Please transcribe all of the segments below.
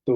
تو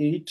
8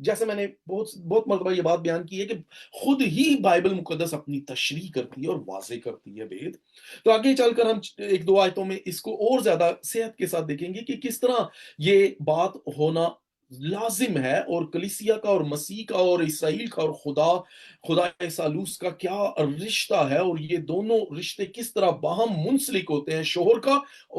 جیسے میں نے بہت بہت مرتبہ یہ بات بیان کی ہے کہ خود ہی بائبل مقدس اپنی تشریح کرتی ہے اور واضح کرتی ہے بھید. تو آگے چل کر ہم ایک دو آیتوں میں اس کو اور زیادہ صحت کے ساتھ دیکھیں گے کہ کس طرح یہ بات ہونا لازم ہے، اور کلیسیا کا اور مسیح کا اور اسرائیل کا اور خدا سالوس کا کیا رشتہ ہے، اور یہ دونوں رشتے کس طرح باہم منسلک ہوتے ہیں. شوہر کا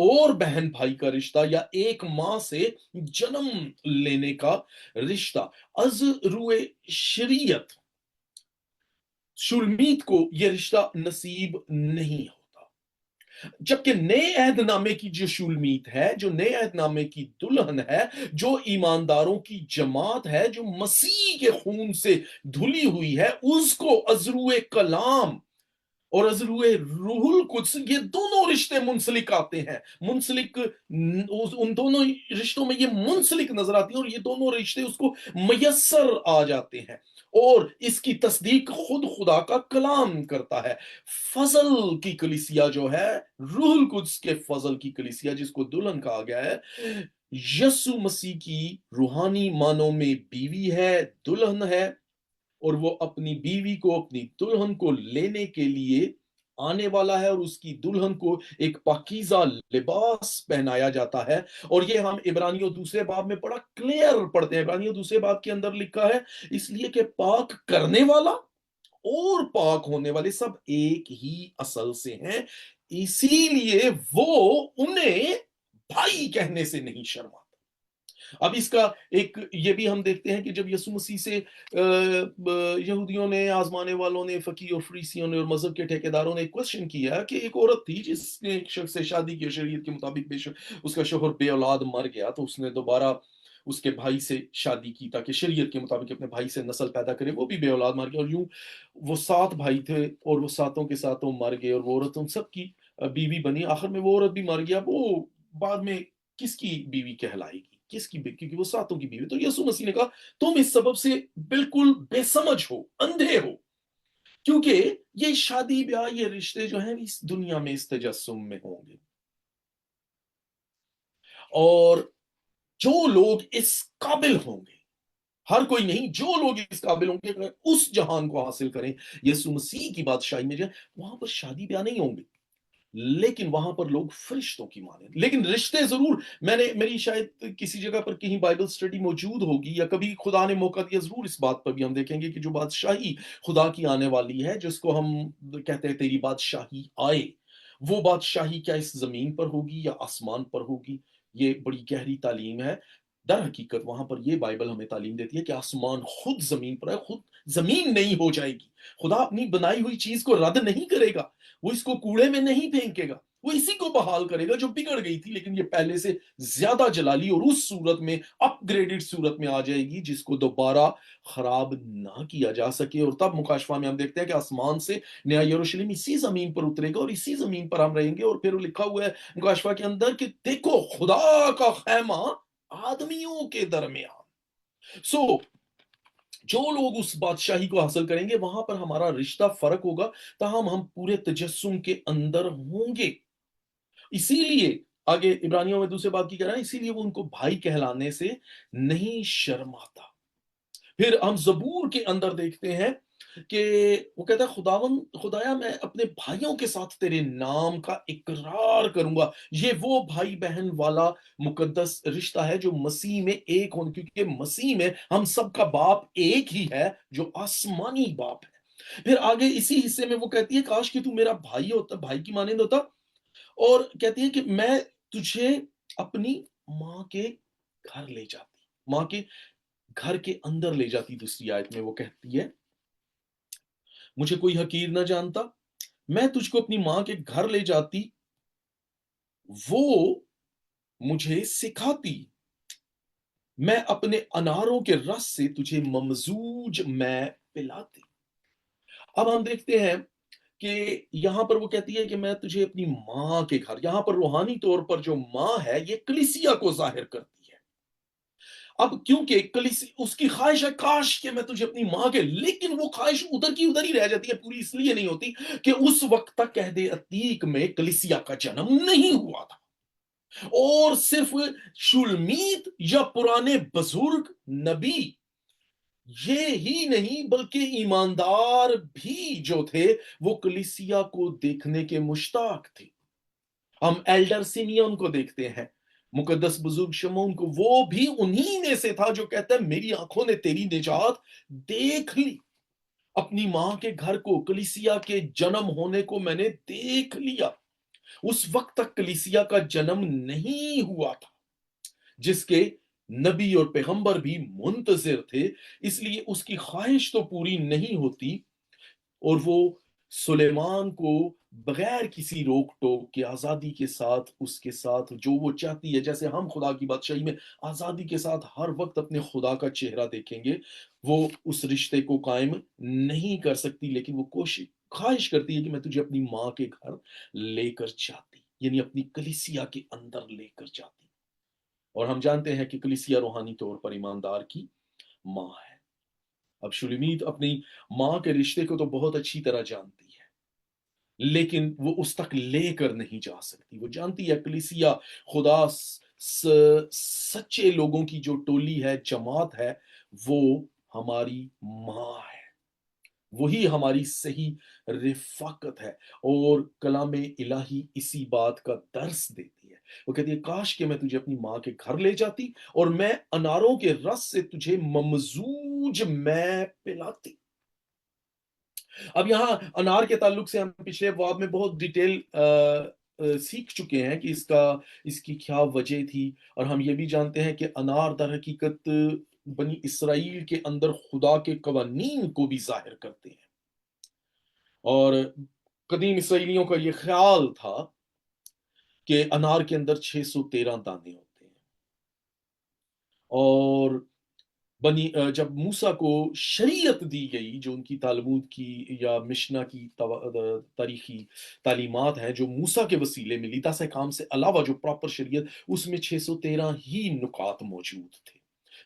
اور بہن بھائی کا رشتہ، یا ایک ماں سے جنم لینے کا رشتہ. از روئے شریعت شلمیت کو یہ رشتہ نصیب نہیں ہوتا، جبکہ نئے عہد نامے کی جو شلمیت ہے، جو نئے عہد نامے کی دلہن ہے، جو ایمانداروں کی جماعت ہے، جو مسیح کے خون سے دھلی ہوئی ہے، اس کو از روئے کلام اور از روئے روح القدس، یہ دونوں رشتے منسلک آتے ہیں. منسلک، ان دونوں رشتوں میں یہ منسلک نظر آتی ہیں، اور یہ دونوں رشتے اس کو میسر آ جاتے ہیں، اور اس کی تصدیق خود خدا کا کلام کرتا ہے. فضل کی کلیسیا جو ہے، روح القدس کے فضل کی کلیسیا جس کو دلہن کہا گیا ہے، یسوع مسیح کی روحانی معنوں میں بیوی ہے، دلہن ہے، اور وہ اپنی بیوی کو، اپنی دلہن کو لینے کے لیے آنے والا ہے، اور اس کی دلہن کو ایک پاکیزہ لباس پہنایا جاتا ہے. اور یہ ہم عبرانیوں دوسرے باب میں بڑا کلیئر پڑھتے ہیں. عبرانیوں دوسرے باب کے اندر لکھا ہے، اس لیے کہ پاک کرنے والا اور پاک ہونے والے سب ایک ہی اصل سے ہیں، اسی لیے وہ انہیں بھائی کہنے سے نہیں شرما. اب اس کا ایک یہ بھی ہم دیکھتے ہیں کہ جب یسوع مسیح سے یہودیوں نے، آزمانے والوں نے، فقیہ اور فریسیوں نے اور مذہب کے ٹھیکیداروں نے ایک کوشچن کیا کہ ایک عورت تھی جس نے ایک شخص سے شادی کی، شریعت کے مطابق اس کا شوہر بے اولاد مر گیا، تو اس نے دوبارہ اس کے بھائی سے شادی کی تاکہ شریعت کے مطابق اپنے بھائی سے نسل پیدا کرے. وہ بھی بے اولاد مر گیا، اور یوں وہ 7 بھائی تھے، اور وہ ساتوں کے ساتوں مر گئے، اور وہ عورت ان سب کی بیوی بنی. آخر میں وہ عورت بھی مر گیا. وہ بعد میں کس کی بیوی کہلائے گی؟ کس کی بیوی؟ کیونکہ وہ ساتوں کی بیوی. تو یسوع مسیح نے کہا تم اس سبب سے بالکل بے سمجھ ہو، اندھے ہو، کیونکہ یہ شادی بیاہ، یہ رشتے جو ہیں اس دنیا میں اس تجسم میں ہوں گے، اور جو لوگ اس قابل ہوں گے، ہر کوئی نہیں، جو لوگ اس قابل ہوں گے اس جہان کو حاصل کریں یسوع مسیح کی بادشاہی میں جائیں، وہاں پر شادی بیاہ نہیں ہوں گے، لیکن وہاں پر لوگ فرشتوں کی مانیں. لیکن رشتے ضرور، میری شاید کسی جگہ پر کہیں بائبل سٹڈی موجود ہوگی، یا کبھی خدا نے موقع دیا ضرور اس بات پر بھی ہم دیکھیں گے کہ جو بادشاہی خدا کی آنے والی ہے، جس کو ہم کہتے ہیں تیری بادشاہی آئے، وہ بادشاہی کیا اس زمین پر ہوگی یا آسمان پر ہوگی؟ یہ بڑی گہری تعلیم ہے. در حقیقت وہاں پر یہ بائبل ہمیں تعلیم دیتی ہے کہ آسمان خود زمین پر ہے، خود زمین نہیں ہو جائے گی. خدا اپنی بنائی ہوئی چیز کو رد نہیں کرے گا، وہ اس کو کوڑے میں نہیں پھینکے گا، وہ اسی کو بحال کرے گا جو بگڑ گئی تھی، لیکن یہ پہلے سے زیادہ جلالی اور اس صورت میں اپ گریڈڈ صورت میں آ جائے گی جس کو دوبارہ خراب نہ کیا جا سکے. اور تب مکاشفہ میں ہم دیکھتے ہیں کہ آسمان سے نیا یروشلم اسی زمین پر اترے گا، اور اسی زمین پر ہم رہیں گے. اور پھر لکھا ہوا ہے مکاشفہ کے اندر کہ دیکھو خدا کا خیمہ آدمیوں کے درمیان. جو لوگ اس بادشاہی کو حاصل کریں گے، وہاں پر ہمارا رشتہ فرق ہوگا، تاہم ہم پورے تجسم کے اندر ہوں گے. اسی لیے آگے عبرانیوں میں دوسرے باب کی کہہ رہا ہے، اسی لیے وہ ان کو بھائی کہلانے سے نہیں شرماتا. پھر ہم زبور کے اندر دیکھتے ہیں کہ وہ کہتا ہے خدایا میں اپنے بھائیوں کے ساتھ تیرے نام کا اقرار کروں گا. یہ وہ بھائی بہن والا مقدس رشتہ ہے جو مسیح میں ایک ہوں، کیونکہ مسیح میں ہم سب کا باپ ایک ہی ہے جو آسمانی باپ ہے. پھر آگے اسی حصے میں وہ کہتی ہے کاش کہ تو میرا بھائی ہوتا، بھائی کی مانند ہوتا، اور کہتی ہے کہ میں تجھے اپنی ماں کے گھر لے جاتی، ماں کے گھر کے اندر لے جاتی. دوسری آیت میں وہ کہتی ہے مجھے کوئی حقیر نہ جانتا، میں تجھ کو اپنی ماں کے گھر لے جاتی، وہ مجھے سکھاتی، میں اپنے اناروں کے رس سے تجھے ممزوج میں پلاتی. اب ہم دیکھتے ہیں کہ یہاں پر وہ کہتی ہے کہ میں تجھے اپنی ماں کے گھر، یہاں پر روحانی طور پر جو ماں ہے یہ کلیسیا کو ظاہر کرتی ہے. اب کیونکہ اس کی خواہش ہے کاش کہ میں تجھے اپنی ماں کے، لیکن وہ خواہش ادھر کی ادھر ہی رہ جاتی ہے، پوری اس لیے نہیں ہوتی کہ اس وقت تک عہد عتیق میں کلیسیا کا جنم نہیں ہوا تھا، اور صرف شلمیت یا پرانے بزرگ نبی یہ ہی نہیں بلکہ ایماندار بھی جو تھے وہ کلیسیا کو دیکھنے کے مشتاق تھے۔ ہم ایلڈر سیمیون کو دیکھتے ہیں، مقدس بزرگ شمعون کو، وہ بھی انہی میں سے تھا جو کہتا ہے میری آنکھوں نے تیری نجات دیکھ لی، اپنی ماں کے گھر کو، کلیسیا کے جنم ہونے کو میں نے دیکھ لیا۔ اس وقت تک کلیسیا کا جنم نہیں ہوا تھا جس کے نبی اور پیغمبر بھی منتظر تھے، اس لیے اس کی خواہش تو پوری نہیں ہوتی، اور وہ سلیمان کو بغیر کسی روک ٹوک کے آزادی کے ساتھ اس کے ساتھ جو وہ چاہتی ہے، جیسے ہم خدا کی بادشاہی میں آزادی کے ساتھ ہر وقت اپنے خدا کا چہرہ دیکھیں گے، وہ اس رشتے کو قائم نہیں کر سکتی، لیکن وہ خواہش کرتی ہے کہ میں تجھے اپنی ماں کے گھر لے کر جاتی، یعنی اپنی کلیسیا کے اندر لے کر جاتی۔ اور ہم جانتے ہیں کہ کلیسیا روحانی طور پر ایماندار کی ماں ہے۔ اب شلیمیت اپنی ماں کے رشتے کو تو بہت اچھی طرح جانتی ہے، لیکن وہ اس تک لے کر نہیں جا سکتی۔ وہ جانتی ہے کلیسیا خدا سچے لوگوں کی جو ٹولی ہے، جماعت ہے، وہ ہماری ماں ہے، وہی ہماری صحیح رفاقت ہے، اور کلام الہی اسی بات کا درس دیتی ہے۔ وہ کہتی ہے کاش کہ میں تجھے اپنی ماں کے گھر لے جاتی اور میں اناروں کے رس سے تجھے ممزوج میں پلاتی۔ اب یہاں انار کے تعلق سے ہم پچھلے باب میں بہت ڈیٹیل سیکھ چکے ہیں کہ اس کی کیا وجہ تھی، اور ہم یہ بھی جانتے ہیں کہ انار در حقیقت بنی اسرائیل کے اندر خدا کے قوانین کو بھی ظاہر کرتے ہیں، اور قدیم اسرائیلیوں کا یہ خیال تھا کہ انار کے اندر 613 دانے ہوتے ہیں، اور جب موسیٰ کو شریعت دی گئی، جو ان کی تالمود کی یا مشنا کی تاریخی تعلیمات ہیں جو موسیٰ کے وسیلے ملی، دس احکام سے علاوہ جو پراپر شریعت، اس میں 613 ہی نکات موجود تھے۔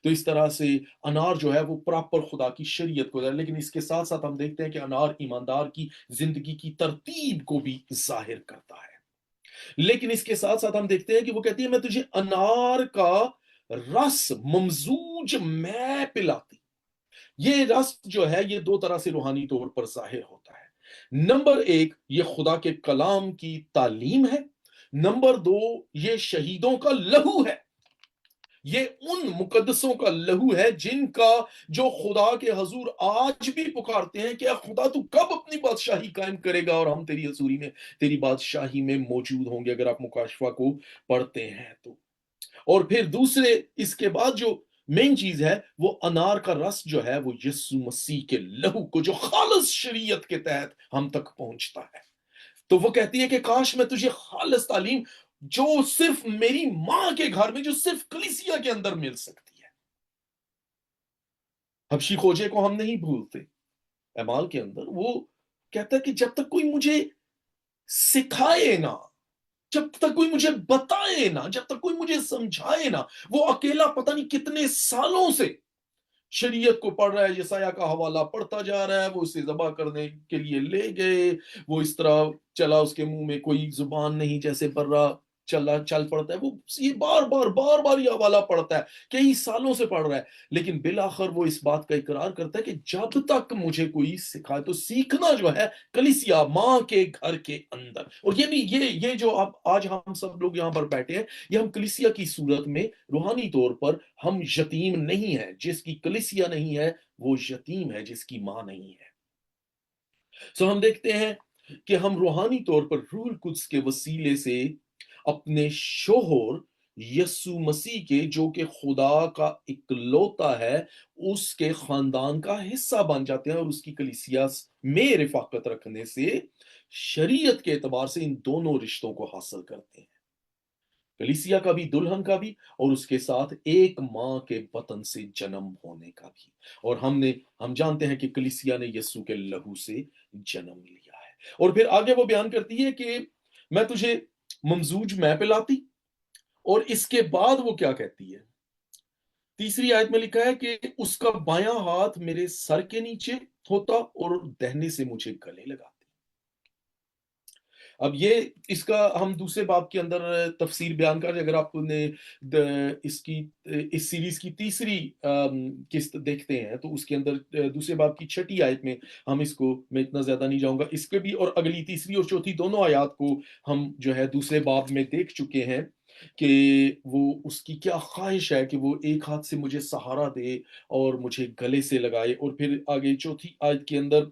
تو اس طرح سے انار جو ہے وہ پراپر خدا کی شریعت کو ہے، لیکن اس کے ساتھ ساتھ ہم دیکھتے ہیں کہ انار ایماندار کی زندگی کی ترتیب کو بھی ظاہر کرتا ہے۔ لیکن اس کے ساتھ ساتھ ہم دیکھتے ہیں کہ وہ کہتی ہے میں تجھے انار کا رس ممزوج میں پلاتی۔ یہ رس جو ہے یہ دو طرح سے روحانی طور پر ظاہر ہوتا ہے۔ نمبر ایک، یہ خدا کے کلام کی تعلیم ہے۔ نمبر دو، یہ شہیدوں کا لہو ہے، یہ ان مقدسوں کا لہو ہے جن کا جو خدا کے حضور آج بھی پکارتے ہیں کہ اے خدا تو کب اپنی بادشاہی قائم کرے گا، اور ہم تیری حضوری میں تیری بادشاہی میں موجود ہوں گے، اگر آپ مکاشفہ کو پڑھتے ہیں تو۔ اور پھر دوسرے اس کے بعد جو مین چیز ہے وہ انار کا رس جو ہے وہ یسوع مسیح کے لہو کو جو خالص شریعت کے تحت ہم تک پہنچتا ہے۔ تو وہ کہتی ہے کہ کاش میں تجھے خالص تعلیم جو صرف میری ماں کے گھر میں، جو صرف کلیسیا کے اندر مل سکتی ہے۔ حبشی خوجے کو ہم نہیں بھولتے، اعمال کے اندر وہ کہتا ہے کہ جب تک کوئی مجھے سکھائے نا، جب تک کوئی مجھے بتائے نا، جب تک کوئی مجھے سمجھائے نا، وہ اکیلا پتہ نہیں کتنے سالوں سے شریعت کو پڑھ رہا ہے، یسایہ کا حوالہ پڑھتا جا رہا ہے، وہ اسے ذبح کرنے کے لیے لے گئے، وہ اس طرح چلا، اس کے منہ میں کوئی زبان نہیں، جیسے برا چل پڑتا ہے، وہ یہ بار بار بار بار یہ حوالہ پڑھتا ہے، کئی سالوں سے پڑھ رہا ہے، لیکن بالآخر وہ اس بات کا اقرار کرتا ہے کہ جب تک مجھے کوئی سکھائے، تو سیکھنا جو ہے کلیسیا ماں کے گھر کے اندر، اور یہ بھی یہ جو اب آج ہم سب لوگ یہاں پر بیٹھے ہیں، یہ ہم کلیسیا کی صورت میں روحانی طور پر ہم یتیم نہیں ہیں، جس کی کلیسیا نہیں ہے وہ یتیم ہے، جس کی ماں نہیں ہے۔ سو ہم دیکھتے ہیں کہ ہم روحانی طور پر روح القدس کے وسیلے سے اپنے شوہر یسوع مسیح کے، جو کہ خدا کا اکلوتا ہے، اس کے خاندان کا حصہ بن جاتے ہیں، اور اس کی کلیسیا میں رفاقت رکھنے سے شریعت کے اعتبار سے ان دونوں رشتوں کو حاصل کرتے ہیں، کلیسیا کا بھی، دلہن کا بھی، اور اس کے ساتھ ایک ماں کے بطن سے جنم ہونے کا بھی۔ اور ہم جانتے ہیں کہ کلیسیا نے یسوع کے لہو سے جنم لیا ہے۔ اور پھر آگے وہ بیان کرتی ہے کہ میں تجھے ممزوج میں پلاتی، اور اس کے بعد وہ کیا کہتی ہے؟ تیسری آیت میں لکھا ہے کہ اس کا بایاں ہاتھ میرے سر کے نیچے ہوتا اور دہنے سے مجھے گلے لگاتی۔ اب یہ اس کا ہم دوسرے باب کے اندر تفسیر بیان کر، اگر آپ نے اس سیریز کی تیسری قسط دیکھتے ہیں تو اس کے اندر دوسرے باب کی 6 آیت میں ہم اس کو، میں اتنا زیادہ نہیں جاؤں گا، اس کے بھی اور اگلی تیسری اور چوتھی دونوں آیات کو ہم جو ہے دوسرے باب میں دیکھ چکے ہیں کہ وہ اس کی کیا خواہش ہے کہ وہ ایک ہاتھ سے مجھے سہارا دے اور مجھے گلے سے لگائے، اور پھر آگے چوتھی آیت کے اندر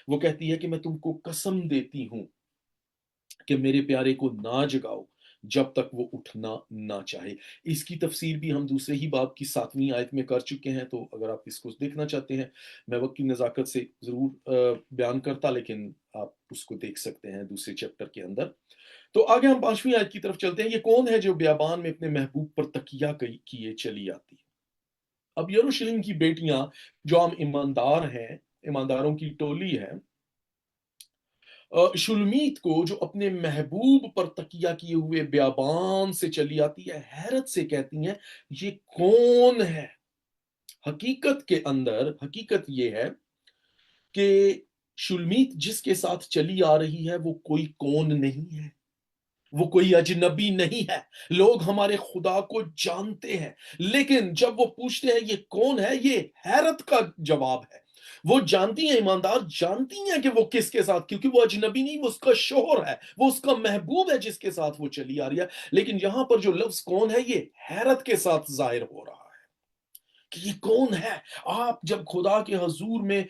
وہ کہتی ہے کہ میں تم کو قسم دیتی ہوں کہ میرے پیارے کو نہ جگاؤ جب تک وہ اٹھنا نہ چاہے۔ اس کی تفسیر بھی ہم دوسرے ہی باب کی 7ویں آیت میں کر چکے ہیں، تو اگر آپ اس کو دیکھنا چاہتے ہیں، میں وقت کی نزاکت سے ضرور بیان کرتا، لیکن آپ اس کو دیکھ سکتے ہیں دوسرے چیپٹر کے اندر۔ تو آگے ہم 5ویں آیت کی طرف چلتے ہیں۔ یہ کون ہے جو بیابان میں اپنے محبوب پر تکیہ کیے چلی آتی ہے؟ اب یروشلم کی بیٹیاں جو عام ایماندار ہیں، ایمانداروں کی ٹولی ہے، شلمیت کو جو اپنے محبوب پر تکیہ کیے ہوئے بیابان سے چلی آتی ہے، حیرت سے کہتی ہیں یہ کون ہے؟ حقیقت یہ ہے کہ شلمیت جس کے ساتھ چلی آ رہی ہے وہ کوئی کون نہیں ہے، وہ کوئی اجنبی نہیں ہے۔ لوگ ہمارے خدا کو جانتے ہیں، لیکن جب وہ پوچھتے ہیں یہ کون ہے، یہ حیرت کا جواب ہے۔ وہ جانتی ہیں، ایماندار جانتی ہیں کہ وہ کس کے ساتھ، کیونکہ وہ اجنبی نہیں، وہ اس کا شوہر ہے، وہ اس کا محبوب ہے جس کے ساتھ وہ چلی آ رہی ہے۔ لیکن یہاں پر جو لفظ کون ہے، یہ حیرت کے ساتھ ظاہر ہو رہا ہے کہ یہ کون ہے۔ آپ جب خدا کے حضور میں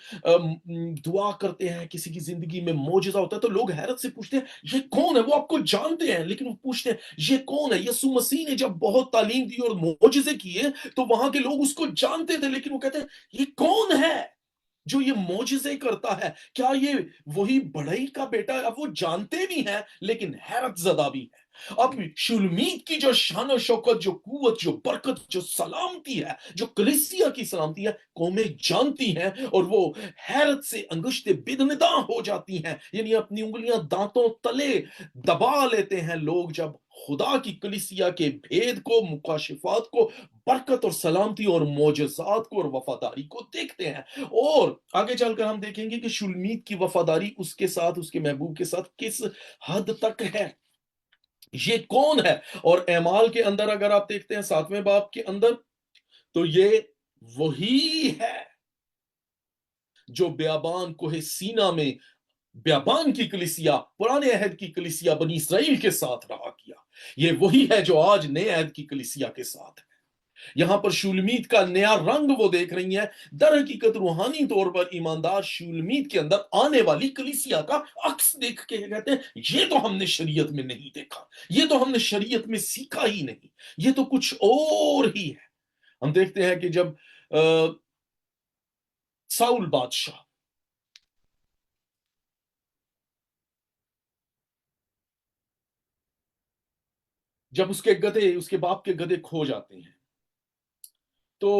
دعا کرتے ہیں، کسی کی زندگی میں معجزہ ہوتا ہے، تو لوگ حیرت سے پوچھتے ہیں یہ کون ہے۔ وہ آپ کو جانتے ہیں لیکن وہ پوچھتے ہیں یہ کون ہے۔ یسوع مسیح نے جب بہت تعلیم دی اور معجزے کیے تو وہاں کے لوگ اس کو جانتے تھے، لیکن وہ کہتے ہیں یہ کون ہے جو یہ معجزے کرتا ہے؟ کیا یہ وہی بڑھئی کا بیٹا ہے؟ اب وہ جانتے بھی ہیں لیکن حیرت زدہ بھی ہے۔ اب شلمیت کی جو شان و شوکت، جو قوت، جو برکت، جو سلامتی ہے، جو کلیسیا کی سلامتی ہے، قومیں جانتی ہیں، اور وہ حیرت سے انگشتیں بدنداں ہو جاتی ہیں، یعنی اپنی انگلیاں دانتوں تلے دبا لیتے ہیں لوگ جب خدا کی کلیسیا کے بھید کو، مکاشفات کو، برکت اور سلامتی اور معجزات کو اور وفاداری کو دیکھتے ہیں۔ اور آگے چل کر ہم دیکھیں گے کہ شلمیت کی وفاداری اس کے ساتھ، اس کے محبوب کے ساتھ کس حد تک ہے، یہ کون ہے۔ اور اعمال کے اندر اگر آپ دیکھتے ہیں 7ویں باب کے اندر، تو یہ وہی ہے جو بیابان کوہ سینا میں بیابان کی کلیسیا، پرانے عہد کی کلیسیا بنی اسرائیل کے ساتھ رہا کیا، یہ وہی ہے جو آج نئے عہد کی کلیسیا کے ساتھ ہے۔ یہاں پر شولمیت کا نیا رنگ وہ دیکھ رہی ہیں۔ در حقیقت روحانی طور پر ایماندار شولمیت کے اندر آنے والی کلیسیا کا عکس دیکھ کے کہتے ہیں یہ تو ہم نے شریعت میں نہیں دیکھا، یہ تو ہم نے شریعت میں سیکھا ہی نہیں، یہ تو کچھ اور ہی ہے۔ ہم دیکھتے ہیں کہ جب ساؤل بادشاہ جب اس کے باپ کے گدھے کھو جاتے ہیں، تو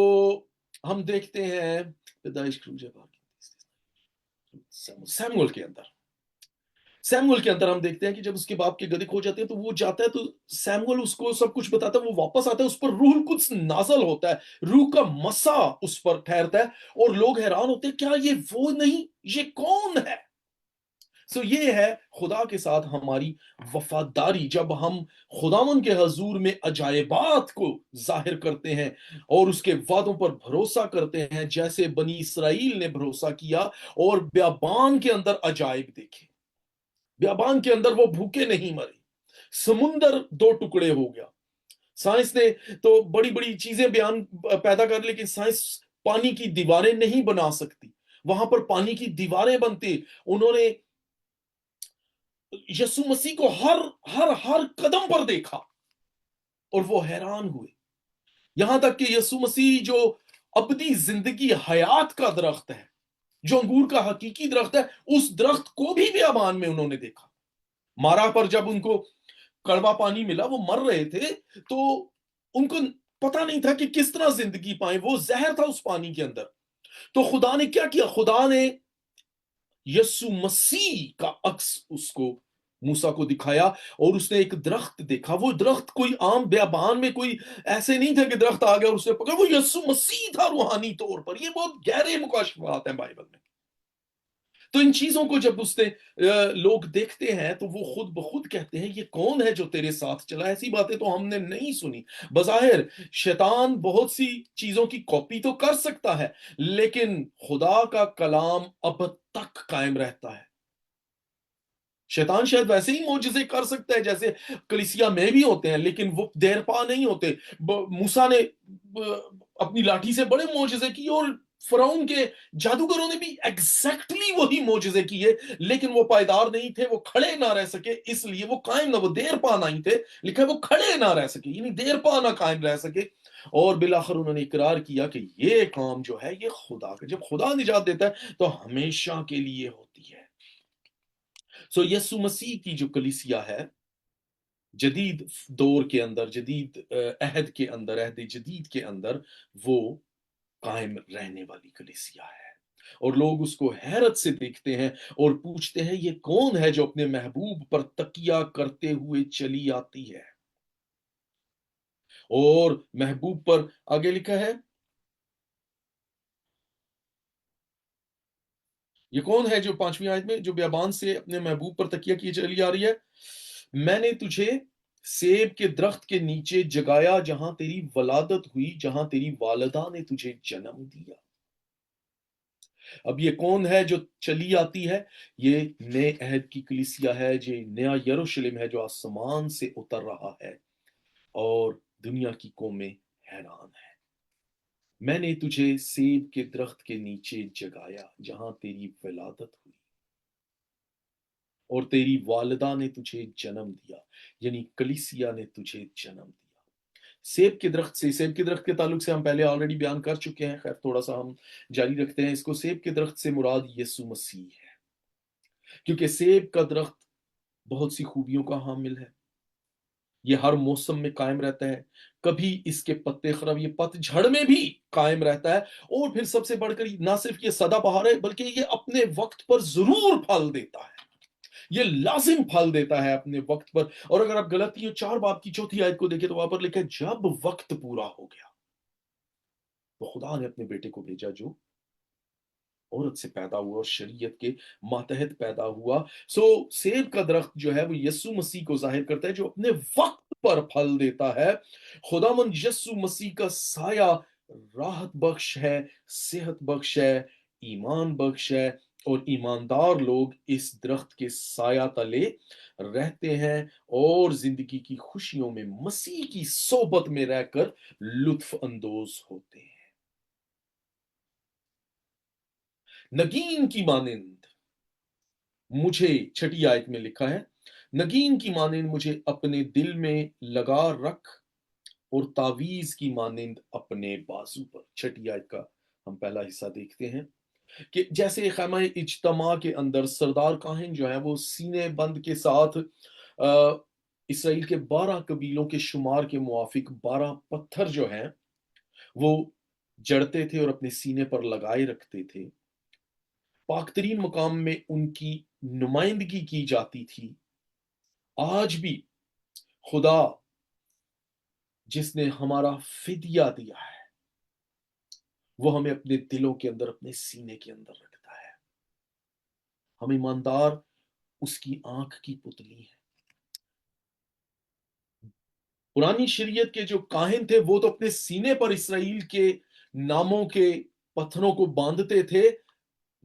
ہم دیکھتے ہیں پیدائش سیمول کے اندر ہم دیکھتے ہیں کہ جب اس کے باپ کے گدھے کھو جاتے ہیں تو وہ جاتا ہے، تو سیمول اس کو سب کچھ بتاتا ہے، وہ واپس آتا ہے، اس پر روح القدس نازل ہوتا ہے، روح کا مسا اس پر ٹھہرتا ہے، اور لوگ حیران ہوتے ہیں کیا یہ وہ نہیں، یہ کون ہے؟ یہ ہے خدا کے ساتھ ہماری وفاداری، جب ہم خداوند کے حضور میں عجائبات کو ظاہر کرتے ہیں اور اس کے وعدوں پر بھروسہ کرتے ہیں، جیسے بنی اسرائیل نے بھروسہ کیا اور بیابان کے اندر عجائب دیکھے۔ بیابان کے اندر وہ بھوکے نہیں مرے، سمندر 2 ٹکڑے ہو گیا۔ سائنس نے تو بڑی بڑی چیزیں پیدا کر، لیکن سائنس پانی کی دیواریں نہیں بنا سکتی۔ وہاں پر پانی کی دیواریں بنتے، انہوں نے یسوع مسیح کو ہر قدم پر دیکھا اور وہ حیران ہوئے، یہاں تک کہ یسوع مسیح جو ابدی زندگی حیات کا درخت ہے، جو انگور کا حقیقی درخت ہے، اس درخت کو بھی بیابان میں انہوں نے دیکھا۔ مارا پر جب ان کو کڑوا پانی ملا، وہ مر رہے تھے، تو ان کو پتا نہیں تھا کہ کس طرح زندگی پائیں، وہ زہر تھا اس پانی کے اندر۔ تو خدا نے کیا کیا؟ خدا نے یسوع مسیح کا عکس اس کو، موسیٰ کو دکھایا، اور اس نے ایک درخت دیکھا۔ وہ درخت کوئی عام بیابان میں کوئی ایسے نہیں تھا کہ درخت آ گیا اور اس نے پکڑا، وہ یسوع مسیح تھا روحانی طور پر۔ یہ بہت گہرے مکاشفات ہیں بائبل میں۔ تو ان چیزوں کو جب لوگ دیکھتے ہیں تو وہ خود بخود کہتے ہیں یہ کون ہے جو تیرے ساتھ چلا؟ ایسی باتیں تو ہم نے نہیں سنی۔ بظاہر شیطان بہت سی چیزوں کی کاپی تو کر سکتا ہے، لیکن خدا کا کلام اب تک قائم رہتا ہے۔ شیطان شاید ویسے ہی معجزے کر سکتا ہے جیسے کلیسیا میں بھی ہوتے ہیں، لیکن وہ دیر پا نہیں ہوتے۔ موسیٰ نے اپنی لاٹھی سے بڑے معجزے کیے، اور فرعون کے جادوگروں نے بھی ایگزیکٹلی وہی معجزے کیے، لیکن وہ پائیدار نہیں تھے، وہ کھڑے نہ رہ سکے، اس لیے وہ قائم نہ، وہ دیر پا نہیں تھے، لکھا ہے وہ کھڑے نہ رہ سکے، یعنی دیر پا نہ قائم رہ سکے۔ اور بالآخر انہوں نے اقرار کیا کہ یہ کام جو ہے یہ خدا کا، جب خدا نجات دیتا ہے تو ہمیشہ کے لیے ہوتی ہے۔ یسوع مسیح کی جو کلیسیا ہے جدید دور کے اندر، جدید عہد کے اندر، عہد جدید کے اندر، وہ قائم رہنے والی کلیسیا ہے، اور لوگ اس کو حیرت سے دیکھتے ہیں اور پوچھتے ہیں یہ کون ہے جو اپنے محبوب پر تکیہ کرتے ہوئے چلی آتی ہے؟ اور محبوب پر آگے لکھا ہے، یہ کون ہے جو 5ویں آیت میں جو بیابان سے اپنے محبوب پر تکیہ کیے چلی آ رہی ہے؟ میں نے تجھے سیب کے درخت کے نیچے جگایا جہاں تیری ولادت ہوئی، جہاں تیری والدہ نے تجھے جنم دیا۔ اب یہ کون ہے جو چلی آتی ہے؟ یہ نئے عہد کی کلیسیا ہے، جو نیا یروشلم ہے جو آسمان سے اتر رہا ہے، اور دنیا کی قومیں حیران ہیں۔ میں نے تجھے سیب کے درخت کے نیچے جگایا جہاں تیری ولادت ہوئی، اور تیری والدہ نے تجھے جنم دیا، یعنی کلیسیا نے تجھے جنم دیا۔ سیب کے درخت سے، سیب کے درخت کے تعلق سے ہم پہلے آلریڈی بیان کر چکے ہیں، خیر تھوڑا سا ہم جاری رکھتے ہیں اس کو۔ سیب کے درخت سے مراد یسوع مسیح ہے، کیونکہ سیب کا درخت بہت سی خوبیوں کا حامل ہے، یہ ہر موسم میں قائم رہتا ہے، کبھی اس کے پتے خراب، یہ پت جھڑ میں بھی قائم رہتا ہے، اور پھر سب سے بڑھ کر نہ صرف یہ سدا بہار ہے بلکہ یہ اپنے وقت پر ضرور پھل دیتا ہے، یہ لازم پھل دیتا ہے اپنے وقت پر۔ اور اگر آپ غلطیوں 4 باب کی 4 آیت کو دیکھیں تو وہاں پر لکھا ہے جب وقت پورا ہو گیا تو خدا نے اپنے بیٹے کو بھیجا جو عورت سے پیدا ہوا اور شریعت کے ماتحت پیدا ہوا۔ سیب کا درخت جو ہے وہ یسوع مسیح کو ظاہر کرتا ہے جو اپنے وقت پر پھل دیتا ہے۔ خداوند یسوع مسیح کا سایہ راحت بخش ہے، صحت بخش ہے، ایمان بخش ہے، اور ایماندار لوگ اس درخت کے سایہ تلے رہتے ہیں اور زندگی کی خوشیوں میں مسیح کی صحبت میں رہ کر لطف اندوز ہوتے ہیں۔ نگین کی مانند مجھے، 6 آیت میں لکھا ہے، نگین کی مانند مجھے اپنے دل میں لگا رکھ، اور تعویذ کی مانند اپنے بازو پر۔ 6 آیت کا ہم پہلا حصہ دیکھتے ہیں کہ جیسے خیمہ اجتماع کے اندر سردار کاہن جو ہے وہ سینے بند کے ساتھ اسرائیل کے 12 قبیلوں کے شمار کے موافق 12 پتھر جو ہیں وہ جڑتے تھے اور اپنے سینے پر لگائے رکھتے تھے، پاک ترین مقام میں ان کی نمائندگی کی جاتی تھی۔ آج بھی خدا جس نے ہمارا فدیہ دیا ہے وہ ہمیں اپنے دلوں کے اندر، اپنے سینے کے اندر رکھتا ہے۔ ہم ایماندار اس کی آنکھ کی پتلی ہے۔ پرانی شریعت کے جو کاہن تھے وہ تو اپنے سینے پر اسرائیل کے ناموں کے پتھروں کو باندھتے تھے،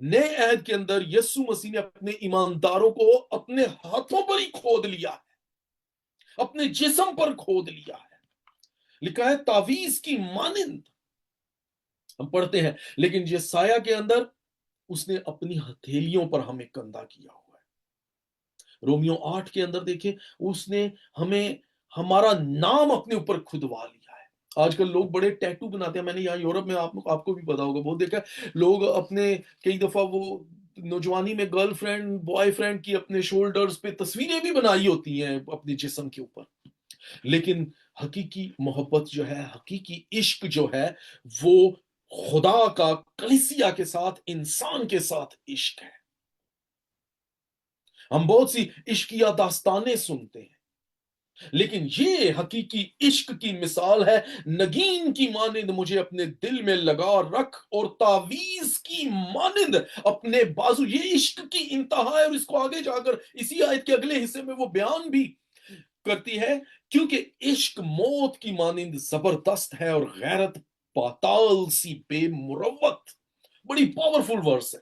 نئے عہد کے اندر یسوع مسیح نے اپنے ایمانداروں کو اپنے ہاتھوں پر ہی کھود لیا ہے، اپنے جسم پر کھود لیا ہے۔ لکھا ہے تعویذ کی مانند ہم پڑھتے ہیں، لیکن یہ سایہ کے اندر اس نے اپنی ہتھیلیوں پر ہمیں کندھا کیا ہوا ہے۔ رومیو 8 کے اندر دیکھیں، اس نے ہمیں ہمارا نام اپنے اوپر کھدوا لیا ہے۔ آج کل لوگ بڑے ٹیٹو بناتے ہیں، میں نے یہاں یورپ میں آپ کو بھی پتا ہوگا، بہت دیکھا لوگ اپنے کئی دفعہ وہ نوجوانی میں گرل فرینڈ بوائے فرینڈ کی اپنے شولڈرز پہ تصویریں بھی بنائی ہوتی ہیں اپنے جسم کے اوپر، لیکن حقیقی محبت جو ہے، حقیقی عشق جو ہے، وہ خدا کا کلیسیا کے ساتھ، انسان کے ساتھ عشق ہے۔ ہم بہت سی عشقیہ داستانیں سنتے ہیں، لیکن یہ حقیقی عشق کی مثال ہے، نگین کی مانند مجھے اپنے دل میں لگا رکھ اور تعویذ کی مانند اپنے بازو. یہ عشق کی انتہا ہے، اور اس کو آگے جا کر اسی آیت کے اگلے حصے میں وہ بیان بھی کرتی ہے. کیونکہ عشق موت کی مانند زبردست ہے اور غیرت پاتال سی بے مروت. بڑی پاورفل ورس ہے.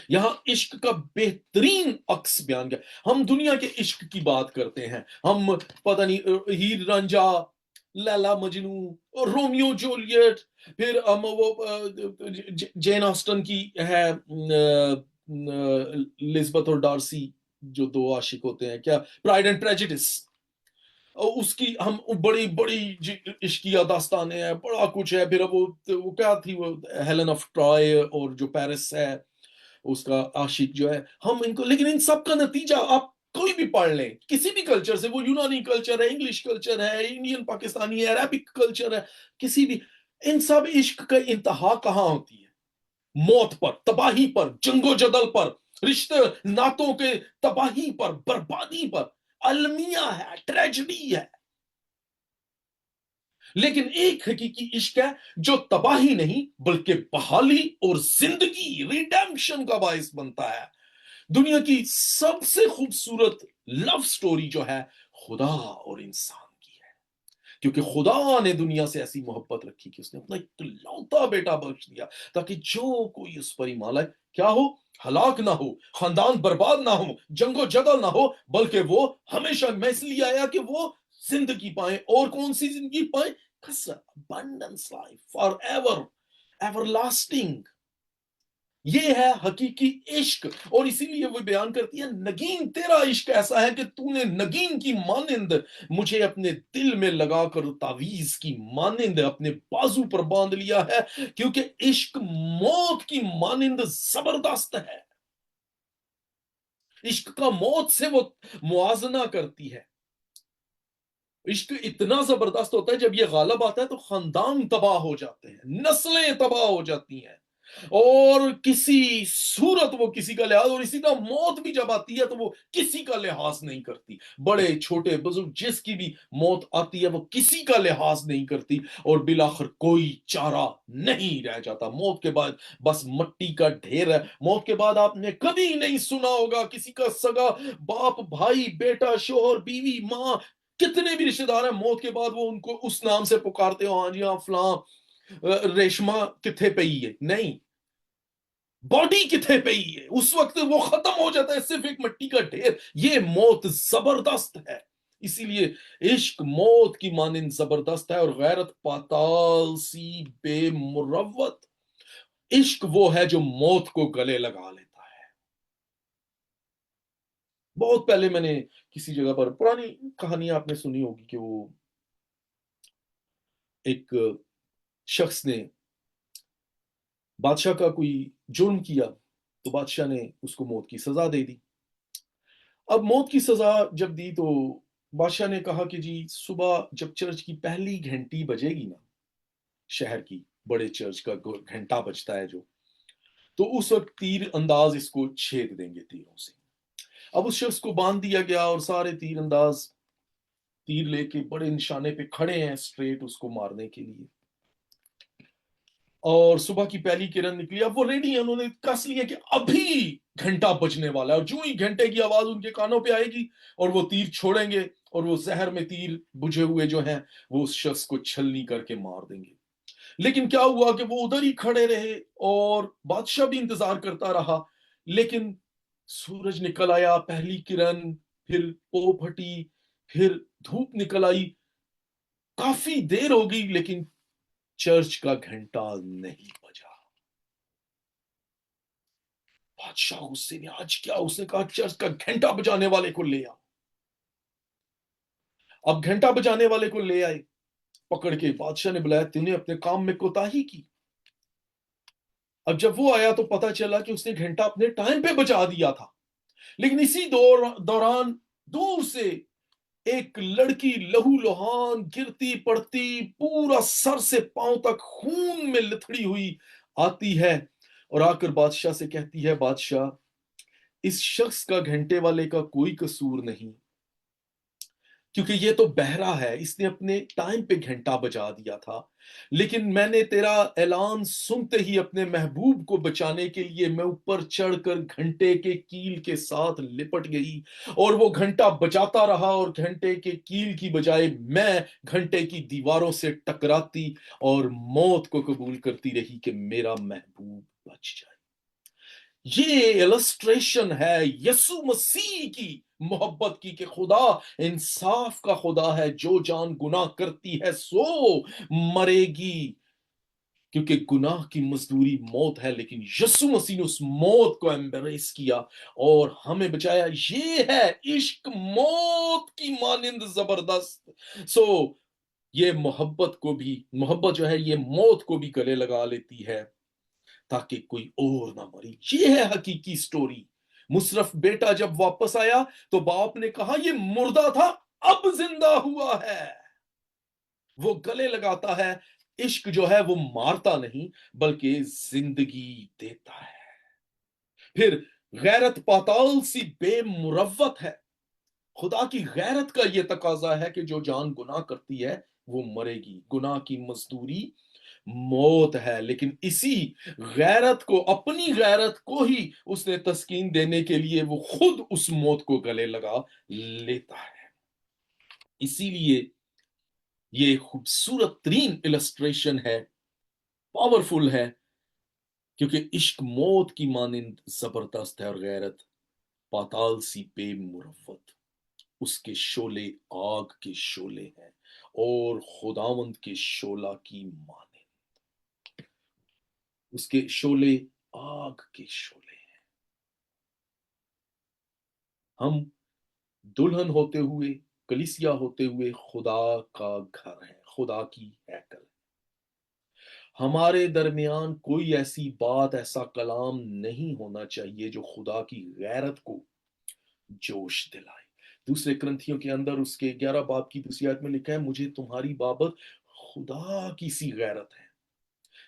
یہاں عشق کا بہترین عکس بیان کیا. ہم دنیا کے عشق کی بات کرتے ہیں، ہم پتہ نہیں ہیر رانجھا، لیلا مجنو، رومیو جولیٹ، پھر ہم وہ جین آسٹن کی ہے لزبتھ اور ڈارسی، جو دو عاشق ہوتے ہیں، کیا پرائڈ اینڈ پریجڈس، اس کی ہم بڑی بڑی عشقیہ داستانیں ہیں، بڑا کچھ ہے. پھر وہ کیا تھی، وہ ہیلن آف ٹرائے، اور جو پیرس ہے اس کا عاشق جو ہے. ہم ان کو، لیکن ان سب کا نتیجہ آپ کوئی بھی پڑھ لیں کسی بھی کلچر سے، وہ یونانی کلچر ہے، انگلش کلچر ہے، انڈین پاکستانی ہے، عربک کلچر ہے، کسی بھی، ان سب عشق کا انتہا کہاں ہوتی ہے؟ موت پر، تباہی پر، جنگ و جدل پر، رشتے ناتوں کے تباہی پر، بربادی پر. المیہ ہے، ٹریجڈی ہے. لیکن ایک حقیقی عشق ہے جو تباہی نہیں بلکہ بحالی اور زندگی، ریڈیمپشن کا باعث بنتا ہے. دنیا کی سب سے خوبصورت لو سٹوری جو ہے خدا اور انسان کی ہے. کیونکہ خدا نے دنیا سے ایسی محبت رکھی کہ اس نے اپنا اکلوتا بیٹا بخش دیا، تاکہ جو کوئی اس پر ایمان لائے کیا ہو؟ ہلاک نہ ہو، خاندان برباد نہ ہو، جنگ و جدل نہ ہو، بلکہ وہ ہمیشہ، میں اس لیے آیا کہ وہ زندگی پائیں. اور کون سی زندگی پائیں؟ کثرت، abundance life, forever, everlasting. یہ ہے حقیقی عشق. اور اسی لیے وہ بیان کرتی ہے، نگین تیرا عشق ایسا ہے کہ تو نے نگین کی مانند مجھے اپنے دل میں لگا کر تعویذ کی مانند اپنے بازو پر باندھ لیا ہے. کیونکہ عشق موت کی مانند زبردست ہے. عشق کا موت سے وہ موازنہ کرتی ہے. عشق اتنا زبردست ہوتا ہے، جب یہ غالب آتا ہے تو خاندان تباہ ہو جاتے ہیں، نسلیں تباہ ہو جاتی ہیں، اور کسی صورت وہ کسی کا لحاظ، اور اسی طرح موت بھی جب آتی ہے تو وہ کسی کا لحاظ نہیں کرتی. بڑے چھوٹے بزرگ جس کی بھی موت آتی ہے وہ کسی کا لحاظ نہیں کرتی، اور بالآخر کوئی چارہ نہیں رہ جاتا. موت کے بعد بس مٹی کا ڈھیر ہے. موت کے بعد آپ نے کبھی نہیں سنا ہوگا کسی کا سگا باپ، بھائی، بیٹا، شوہر، بیوی، ماں، کتنے بھی رشتہ دار ہیں، موت کے بعد وہ ان کو اس نام سے پکارتے ہو، ہاں جی ہاں فلاں ریشما کتھے پئی ہے. نہیں، باڈی کتھے پئی ہے، اس وقت وہ ختم ہو جاتا ہے، صرف ایک مٹی کا ڈھیر. یہ موت زبردست ہے. اسی لیے عشق موت کی مانند زبردست ہے، اور غیرت پاتال سی بے مروت. عشق وہ ہے جو موت کو گلے لگا لیتا ہے. بہت پہلے میں نے کسی جگہ پر پرانی کہانی آپ نے سنی ہوگی کہ وہ ایک شخص نے بادشاہ کا کوئی جرم کیا، تو بادشاہ نے اس کو موت کی سزا دے دی. اب موت کی سزا جب دی تو بادشاہ نے کہا کہ جی صبح جب چرچ کی پہلی گھنٹی بجے گی نا، شہر کی بڑے چرچ کا گھنٹا بجتا ہے جو، تو اس وقت تیر انداز اس کو چھید دیں گے تیروں سے. اب اس شخص کو باندھ دیا گیا، اور سارے تیر انداز تیر لے کے بڑے نشانے پہ کھڑے ہیں اسٹریٹ اس کو مارنے کے لیے. اور صبح کی پہلی کرن نکلی، اب وہ ریڈی ہیں، انہوں نے کس لیا کہ ابھی گھنٹا بجنے والا ہے، اور جو ہی گھنٹے کی آواز ان کے کانوں پہ آئے گی اور وہ تیر چھوڑیں گے، اور وہ زہر میں تیر بجھے ہوئے جو ہیں وہ اس شخص کو چھلنی کر کے مار دیں گے. لیکن کیا ہوا کہ وہ ادھر ہی کھڑے رہے، اور بادشاہ بھی انتظار کرتا رہا. لیکن سورج نکل آیا، پہلی کرن، پھر پوپ ہٹی، پھر دھوپ نکل آئی، کافی دیر ہو گئی، لیکن چرچ کا گھنٹا نہیں بجا. بادشاہ غصے میں، آج کیا؟ اس نے کہا چرچ کا گھنٹا بجانے والے کو لے آ. اب گھنٹا بجانے والے کو لے آئے، پکڑ کے بادشاہ نے بلایا، تم نے اپنے کام میں کوتاہی کی. اب جب وہ آیا تو پتا چلا کہ اس نے گھنٹا اپنے ٹائم پہ بجا دیا تھا. لیکن اسی دوران دور سے ایک لڑکی لہو لہان، گرتی پڑتی، پورا سر سے پاؤں تک خون میں لتھڑی ہوئی آتی ہے، اور آ کر بادشاہ سے کہتی ہے، بادشاہ اس شخص کا گھنٹے والے کا کوئی قصور نہیں، کیونکہ یہ تو بہرا ہے، اس نے اپنے ٹائم پہ گھنٹا بجا دیا تھا، لیکن میں نے تیرا اعلان سنتے ہی اپنے محبوب کو بچانے کے لیے میں اوپر چڑھ کر گھنٹے کے کیل کے ساتھ لپٹ گئی، اور وہ گھنٹا بجاتا رہا، اور گھنٹے کے کیل کی بجائے میں گھنٹے کی دیواروں سے ٹکراتی اور موت کو قبول کرتی رہی کہ میرا محبوب بچ جائے۔ یہ السٹریشن ہے یسوع مسیح کی محبت کی، کہ خدا انصاف کا خدا ہے، جو جان گناہ کرتی ہے سو مرے گی، کیونکہ گناہ کی مزدوری موت ہے، لیکن یسوع مسیح نے اس موت کو ایمبریس کیا اور ہمیں بچایا۔ یہ ہے عشق موت کی مانند زبردست۔ سو یہ محبت جو ہے یہ موت کو بھی گلے لگا لیتی ہے تاکہ کوئی اور نہ مری۔ یہ ہے حقیقی سٹوری۔ مصرف بیٹا جب واپس آیا تو باپ نے کہا یہ مردہ تھا اب زندہ ہوا ہے۔ وہ گلے لگاتا ہے۔ عشق جو ہے وہ مارتا نہیں بلکہ زندگی دیتا ہے۔ پھر غیرت پاتال سی بے مروت ہے۔ خدا کی غیرت کا یہ تقاضا ہے کہ جو جان گناہ کرتی ہے وہ مرے گی۔ گناہ کی مزدوری موت ہے، لیکن اسی غیرت کو، اپنی غیرت کو ہی اس نے تسکین دینے کے لیے وہ خود اس موت کو گلے لگا لیتا ہے۔ اسی لیے یہ خوبصورت ترین السٹریشن ہے، پاورفل ہے، کیونکہ عشق موت کی مانند زبردست ہے اور غیرت پاتال سی بے مروت۔ اس کے شعلے آگ کے شعلے ہیں اور خداوند کے شعلہ کی مانند۔ اس کے شعلے آگ کے شعلے ہیں۔ ہم دلہن ہوتے ہوئے، کلیسیا ہوتے ہوئے خدا کا گھر ہے، خدا کی ہیکل ہے۔ ہمارے درمیان کوئی ایسی بات، ایسا کلام نہیں ہونا چاہیے جو خدا کی غیرت کو جوش دلائے۔ دوسرے کرنتھیوں کے اندر اس کے 11 باب کی دوسری آیت میں لکھا ہے، مجھے تمہاری بابت خدا کی سی غیرت ہے،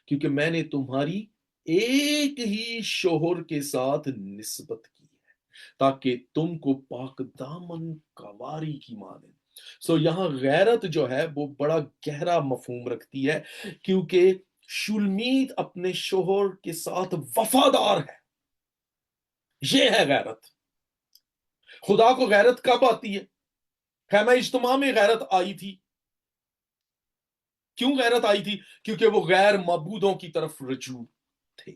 کیونکہ میں نے تمہاری ایک ہی شوہر کے ساتھ نسبت کی ہے تاکہ تم کو پاک دامن کواری کی مانند۔ سو یہاں غیرت جو ہے وہ بڑا گہرا مفہوم رکھتی ہے، کیونکہ شلمیت اپنے شوہر کے ساتھ وفادار ہے۔ یہ ہے غیرت۔ خدا کو غیرت کب آتی ہے؟ خیمہ اجتماع میں غیرت آئی تھی۔ کیوں غیرت آئی تھی؟ کیونکہ وہ غیر معبودوں کی طرف رجوع تھے۔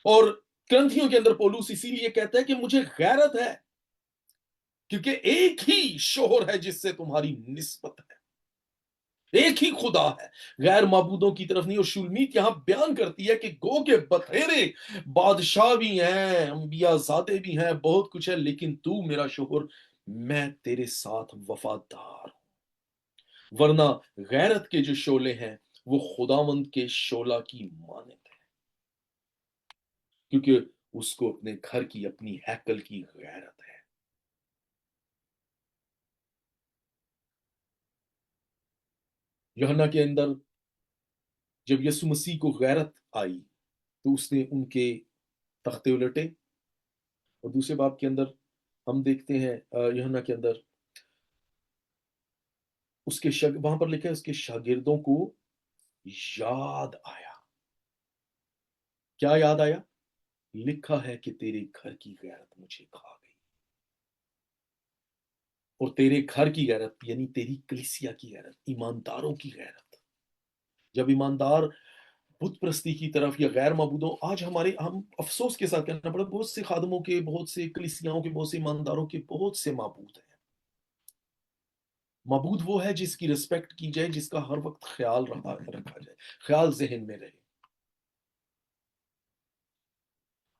اور کرنتھیوں کے اندر پولس اسی لیے کہتا ہے کہ مجھے غیرت ہے کیونکہ ایک ہی شوہر ہے جس سے تمہاری نسبت ہے، ایک ہی خدا ہے، غیر معبودوں کی طرف نہیں۔ اور شلمیت یہاں بیان کرتی ہے کہ گو کے بتھیرے بادشاہ بھی ہیں، انبیاء زادے بھی ہیں، بہت کچھ ہے، لیکن تو میرا شوہر، میں تیرے ساتھ وفادار ہوں۔ ورنہ غیرت کے جو شعلے ہیں وہ خداوند کے شعلہ کی مانند ہے، کیونکہ اس کو اپنے گھر کی، اپنی ہیکل کی غیرت ہے۔ یوحنا کے اندر جب یسوع مسیح کو غیرت آئی تو اس نے ان کے تختے الٹے، اور دوسرے باب کے اندر ہم دیکھتے ہیں یوحنا کے اندر اس کے وہاں پر لکھا ہے اس کے شاگردوں کو یاد آیا۔ کیا یاد آیا؟ لکھا ہے کہ تیرے گھر کی غیرت مجھے کھا گئی۔ اور تیرے گھر کی غیرت یعنی تیری کلیسیا کی غیرت، ایمانداروں کی غیرت۔ جب ایماندار بت پرستی کی طرف یا غیر معبودوں، آج ہم افسوس کے ساتھ کہنا پڑا، بہت سے خادموں کے، بہت سے کلیسیاؤں کے، بہت سے ایمانداروں کے بہت سے معبود ہیں۔ معبود وہ ہے جس کی رسپیکٹ کی جائے، جس کا ہر وقت خیال رکھا جائے، خیال ذہن میں رہے۔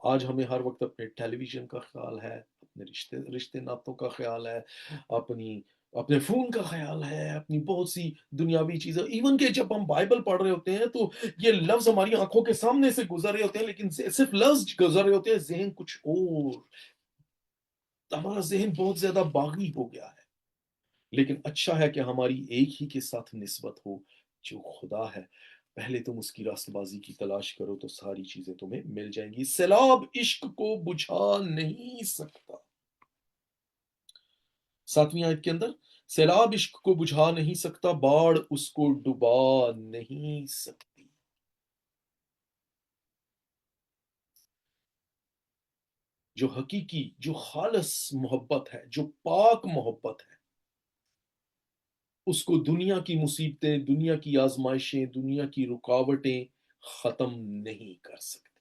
آج ہمیں ہر وقت اپنے ٹیلی ویژن کا خیال ہے، اپنے رشتے ناتوں کا خیال ہے، اپنے فون کا خیال ہے، اپنی بہت سی دنیاوی چیزیں، ایون کہ جب ہم بائبل پڑھ رہے ہوتے ہیں تو یہ لفظ ہماری آنکھوں کے سامنے سے گزر رہے ہوتے ہیں، لیکن صرف لفظ گزر رہے ہوتے ہیں، ذہن کچھ اور، ہمارا ذہن بہت زیادہ باغی ہو گیا ہے۔ لیکن اچھا ہے کہ ہماری ایک ہی کے ساتھ نسبت ہو جو خدا ہے۔ پہلے تم اس کی راست بازی کی تلاش کرو تو ساری چیزیں تمہیں مل جائیں گی۔ سیلاب عشق کو بجھا نہیں سکتا۔ 7ویں آیت کے اندر، سیلاب عشق کو بجھا نہیں سکتا، باڑ اس کو ڈبا نہیں سکتی۔ جو حقیقی، جو خالص محبت ہے، جو پاک محبت ہے، اس کو دنیا کی مصیبتیں، دنیا کی آزمائشیں، دنیا کی رکاوٹیں ختم نہیں کر سکتی۔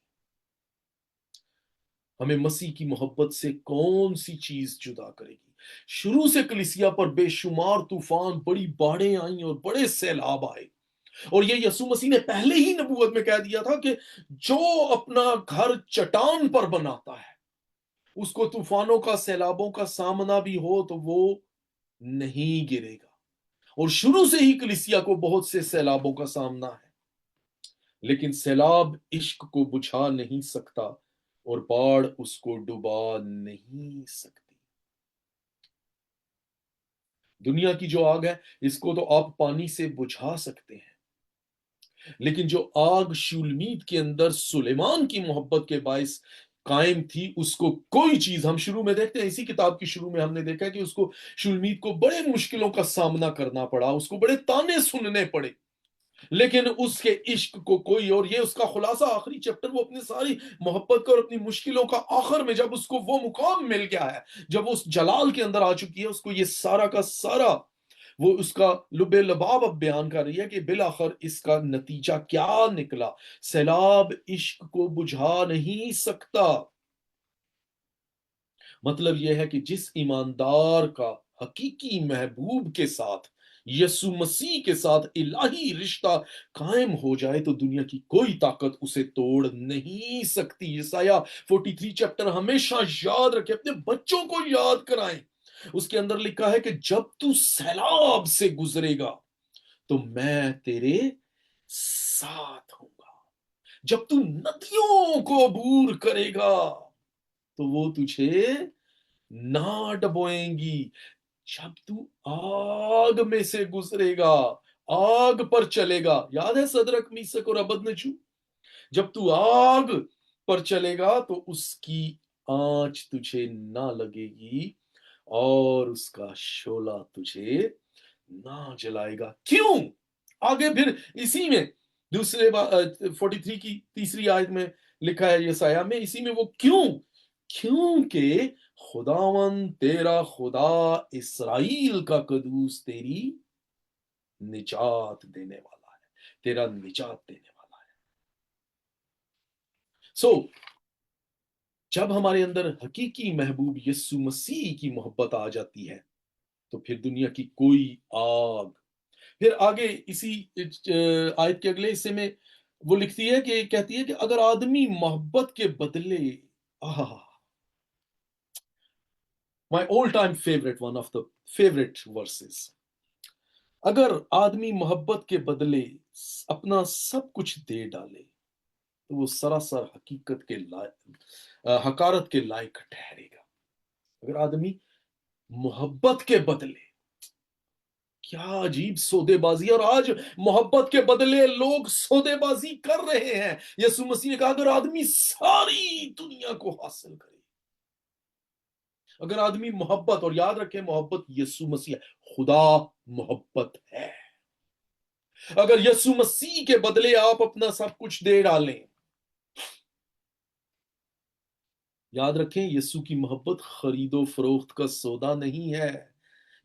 ہمیں مسیح کی محبت سے کون سی چیز جدا کرے گی؟ شروع سے کلیسیا پر بے شمار طوفان، بڑی باڑھیں آئیں اور بڑے سیلاب آئے، اور یہ یسوع مسیح نے پہلے ہی نبوت میں کہہ دیا تھا کہ جو اپنا گھر چٹان پر بناتا ہے، اس کو طوفانوں کا، سیلابوں کا سامنا بھی ہو تو وہ نہیں گرے گا۔ اور شروع سے ہی کلیسیا کو بہت سے سیلابوں کا سامنا ہے، لیکن سیلاب عشق کو بجھا نہیں سکتا اور باڑ اس کو ڈبا نہیں سکتی۔ دنیا کی جو آگ ہے، اس کو تو آپ پانی سے بجھا سکتے ہیں، لیکن جو آگ شولمید کے اندر سلیمان کی محبت کے باعث قائم تھی، اس کو کوئی چیز، ہم شروع میں دیکھتے ہیں، اسی کتاب کی شروع میں ہم نے دیکھا کہ اس کو، شولمید کو بڑے مشکلوں کا سامنا کرنا پڑا، اس کو بڑے تانے سننے پڑے، لیکن اس کے عشق کو کوئی، اور یہ اس کا خلاصہ آخری چیپٹر، وہ اپنی ساری محبت کا اور اپنی مشکلوں کا آخر میں جب اس کو وہ مقام مل گیا ہے، جب وہ اس جلال کے اندر آ چکی ہے، اس کو یہ سارا کا سارا، وہ اس کا لب لباب اب بیان کر رہی ہے کہ بالآخر اس کا نتیجہ کیا نکلا۔ سیلاب عشق کو بجھا نہیں سکتا۔ مطلب یہ ہے کہ جس ایماندار کا حقیقی محبوب کے ساتھ، یسوع مسیح کے ساتھ الہی رشتہ قائم ہو جائے، تو دنیا کی کوئی طاقت اسے توڑ نہیں سکتی۔ یسایہ 43 چیپٹر ہمیشہ یاد رکھے، اپنے بچوں کو یاد کرائیں۔ اس کے اندر لکھا ہے کہ جب تو سیلاب سے گزرے گا تو میں تیرے ساتھ ہوں گا، جب تو ندیوں کو عبور کرے گا تو وہ تجھے نہ ڈبوئیں گی، جب تو آگ میں سے گزرے گا، آگ پر چلے گا۔ یاد ہے صدرک، میثق اور عبدنجو؟ جب تو آگ پر چلے گا تو اس کی آنچ تجھے نہ لگے گی اور اس کا شعلہ تجھے نہ جلائے گا۔ کیوں؟ آگے پھر اسی میں دوسرے 43 کی تیسری آیت میں لکھا ہے یسایہ میں، اسی میں وہ کیونکہ خداوند تیرا خدا اسرائیل کا قدوس تیری نجات دینے والا ہے، تیرا نجات دینے والا ہے۔ جب ہمارے اندر حقیقی محبوب یسوع مسیح کی محبت آ جاتی ہے تو پھر دنیا کی کوئی آگ، پھر آگے اسی آیت کے اگلے حصے میں وہ لکھتی ہے کہ، کہتی ہے کہ اگر آدمی محبت کے بدلے، مائی all time favorite, one of the favorite verses، اگر آدمی محبت کے بدلے اپنا سب کچھ دے ڈالے تو وہ سراسر حقیقت کے حقارت کے لائق ٹھہرے گا۔ اگر آدمی محبت کے بدلے، کیا عجیب سودے بازی، اور آج محبت کے بدلے لوگ سودے بازی کر رہے ہیں۔ یسوع مسیح نے کہا اگر آدمی ساری دنیا کو حاصل کرے، اگر آدمی محبت، اور یاد رکھیں محبت یسوع مسیح ہے، خدا محبت ہے، اگر یسوع مسیح کے بدلے آپ اپنا سب کچھ دے ڈالیں، یاد رکھیں یسوع کی محبت خرید و فروخت کا سودا نہیں ہے،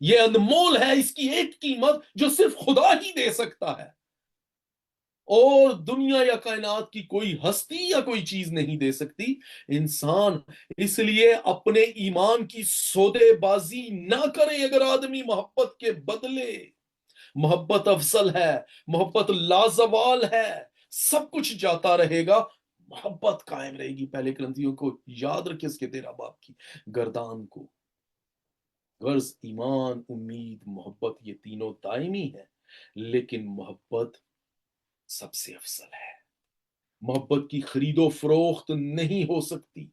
یہ انمول ہے، اس کی ایک قیمت جو صرف خدا ہی دے سکتا ہے، اور دنیا یا کائنات کی کوئی ہستی یا کوئی چیز نہیں دے سکتی۔ انسان اس لیے اپنے ایمان کی سودے بازی نہ کرے۔ اگر آدمی محبت کے بدلے، محبت افضل ہے، محبت لازوال ہے، سب کچھ جاتا رہے گا، محبت قائم رہے گی۔ پہلے کرنتھیوں کو یاد رکھے، اس کے 13 باب کی گردان کو، غرض ایمان، امید، محبت، یہ تینوں دائمی ہے، لیکن محبت سب سے افضل ہے۔ محبت کی خرید و فروخت نہیں ہو سکتی،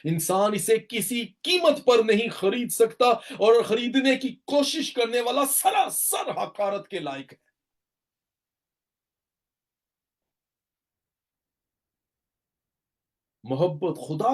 انسان اسے کسی قیمت پر نہیں خرید سکتا، اور خریدنے کی کوشش کرنے والا سراسر حقارت کے لائق ہے۔ محبت، خدا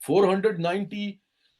490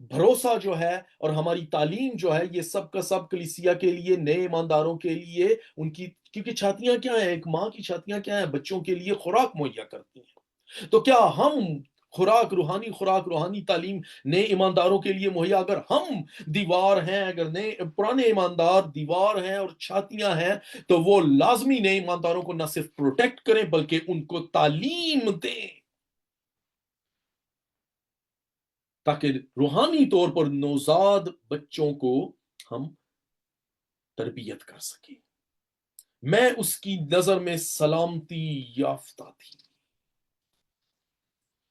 بھروسہ جو ہے اور ہماری تعلیم جو ہے، یہ سب کا سب کلیسیا کے لیے، نئے ایمانداروں کے لیے، ان کی، کیونکہ چھاتیاں کیا ہیں، ایک ماں کی چھاتیاں کیا ہیں، بچوں کے لیے خوراک مہیا کرتی ہیں۔ تو کیا ہم خوراک، روحانی تعلیم نئے ایمانداروں کے لیے مہیا، اگر ہم دیوار ہیں، اگر نئے پرانے ایماندار دیوار ہیں اور چھاتیاں ہیں، تو وہ لازمی نئے ایمانداروں کو نہ صرف پروٹیکٹ کریں بلکہ ان کو تعلیم دیں، تاکہ روحانی طور پر نوزاد بچوں کو ہم تربیت کر سکیں۔ میں اس کی نظر میں سلامتی یافتہ تھی۔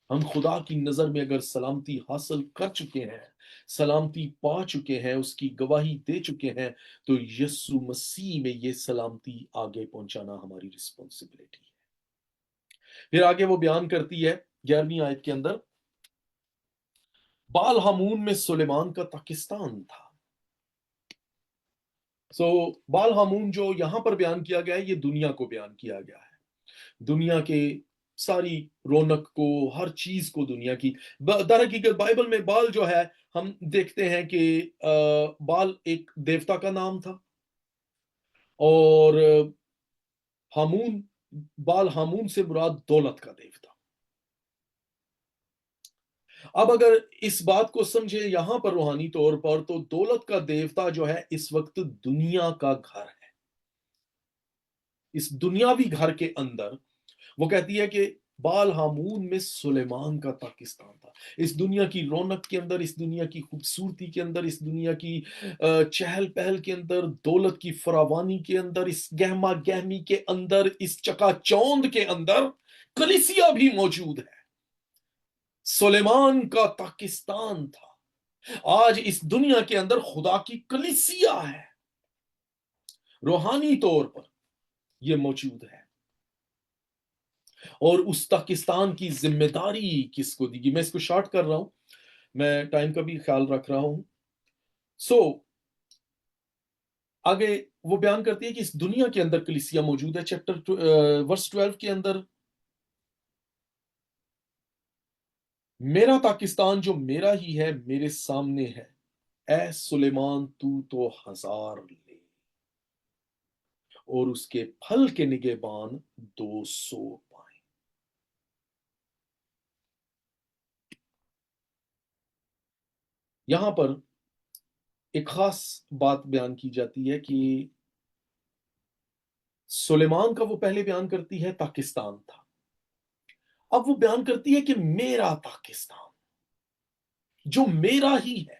ہم خدا کی نظر میں اگر سلامتی حاصل کر چکے ہیں، سلامتی پا چکے ہیں، اس کی گواہی دے چکے ہیں، تو یسوع مسیح میں یہ سلامتی آگے پہنچانا ہماری رسپانسبلٹی ہے۔ پھر آگے وہ بیان کرتی ہے 11ویں آیت کے اندر، بال ہامون میں سلیمان کا پاکستان تھا۔ بال ہامون جو یہاں پر بیان کیا گیا ہے، یہ دنیا کو بیان کیا گیا ہے، دنیا کے ساری رونق کو، ہر چیز کو، دنیا کی۔ در حقیقت بائبل میں بال جو ہے، ہم دیکھتے ہیں کہ بال ایک دیوتا کا نام تھا، اور ہامون، بال ہامون سے مراد دولت کا دیوتا۔ اب اگر اس بات کو سمجھے یہاں پر روحانی طور پر، تو دولت کا دیوتا جو ہے اس وقت دنیا کا گھر ہے۔ اس دنیاوی گھر کے اندر وہ کہتی ہے کہ بال ہامون میں سلیمان کا پاکستان تھا۔ اس دنیا کی رونق کے اندر، اس دنیا کی خوبصورتی کے اندر، اس دنیا کی چہل پہل کے اندر، دولت کی فراوانی کے اندر، اس گہما گہمی کے اندر، اس چکا چوند کے اندر کلیسیا بھی موجود ہے۔ سلیمان کا پاکستان تھا۔ آج اس دنیا کے اندر خدا کی کلیسیا ہے، روحانی طور پر یہ موجود ہے، اور اس پاکستان کی ذمہ داری کس کو دی گئی؟ میں اس کو شارٹ کر رہا ہوں، میں ٹائم کا بھی خیال رکھ رہا ہوں۔ آگے وہ بیان کرتی ہے کہ اس دنیا کے اندر کلیسیا موجود ہے۔ چیپٹر ورس 12 کے اندر، میرا پاکستان جو میرا ہی ہے میرے سامنے ہے، اے سلیمان تو 1000 لے، اور اس کے پھل کے نگہبان 200 پائیں۔ یہاں پر ایک خاص بات بیان کی جاتی ہے کہ سلیمان کا وہ پہلے بیان کرتی ہے پاکستان تھا، اب وہ بیان کرتی ہے کہ میرا پاکستان جو میرا ہی ہے،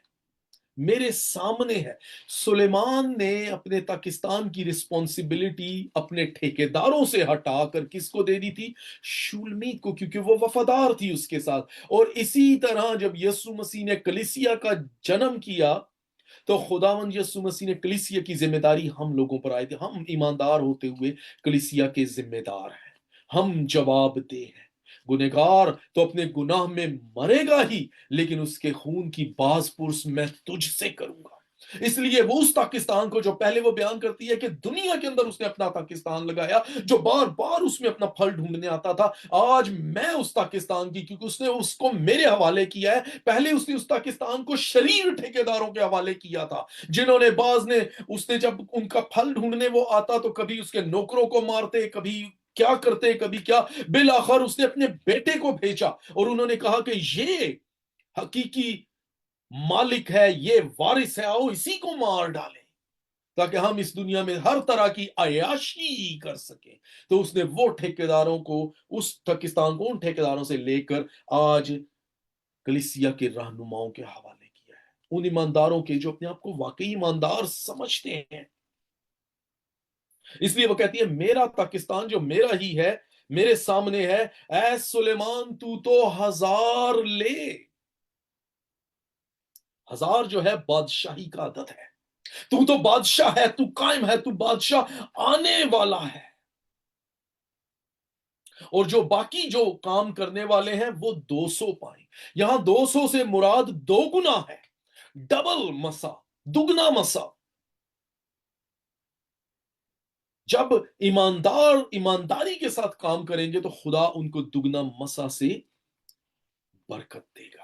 میرے سامنے ہے۔ سلیمان نے اپنے پاکستان کی رسپانسبلٹی اپنے ٹھیکیداروں سے ہٹا کر کس کو دے دی تھی؟ شولمیت کو، کیونکہ وہ وفادار تھی اس کے ساتھ۔ اور اسی طرح جب یسوع مسیح نے کلیسیا کا جنم کیا، تو خداوند یسوع مسیح نے کلیسیا کی ذمہ داری ہم لوگوں پر آئی تھی۔ ہم ایماندار ہوتے ہوئے کلیسیا کے ذمہ دار ہیں، ہم جواب دہ ہیں۔ گنہگار تو اپنے گناہ میں مرے گا ہی، لیکن اس کے خون کی باز پرس میں تجھ سے کروں گا۔ اس لیے وہ اس پاکستان کو جو پہلے وہ بیان کرتی ہے کہ دنیا کے اندر اس نے اپنا پاکستان لگایا، جو بار بار اس میں اپنا پھل ڈھونڈنے آتا تھا، آج میں اس پاکستان کی، کیونکہ اس نے اس کو میرے حوالے کیا ہے۔ پہلے اس نے اس پاکستان کو شریر ٹھیکیداروں کے حوالے کیا تھا، جنہوں نے بعض نے، اس نے جب ان کا پھل ڈھونڈنے وہ آتا تو کبھی اس کے نوکروں کو مارتے، کبھی کیا کرتے، کبھی کیا۔ بالآخر اس نے اپنے بیٹے کو بھیجا، اور انہوں نے کہا کہ یہ حقیقی مالک ہے، یہ وارث ہے، آؤ اسی کو مار ڈالیں تاکہ ہم اس دنیا میں ہر طرح کی عیاشی کر سکیں۔ تو اس نے وہ ٹھیکیداروں کو، اس پاکستان کو ان ٹھیکیداروں سے لے کر آج کلیسیا کے رہنماؤں کے حوالے کیا ہے، ان ایمانداروں کے جو اپنے آپ کو واقعی ایماندار سمجھتے ہیں۔ اس لیے وہ کہتی ہے میرا پاکستان جو میرا ہی ہے میرے سامنے ہے، اے سلیمان تو 1000 لے۔ 1000 جو ہے بادشاہی کا عدد ہے۔ تو بادشاہ ہے، تو قائم ہے، تو بادشاہ آنے والا ہے۔ اور جو باقی جو کام کرنے والے ہیں وہ 200 پائیں۔ یہاں 200 سے مراد 2 گنا ہے، ڈبل مسا، دگنا مسا۔ جب ایماندار ایمانداری کے ساتھ کام کریں گے تو خدا ان کو دگنا مسا سے برکت دے گا۔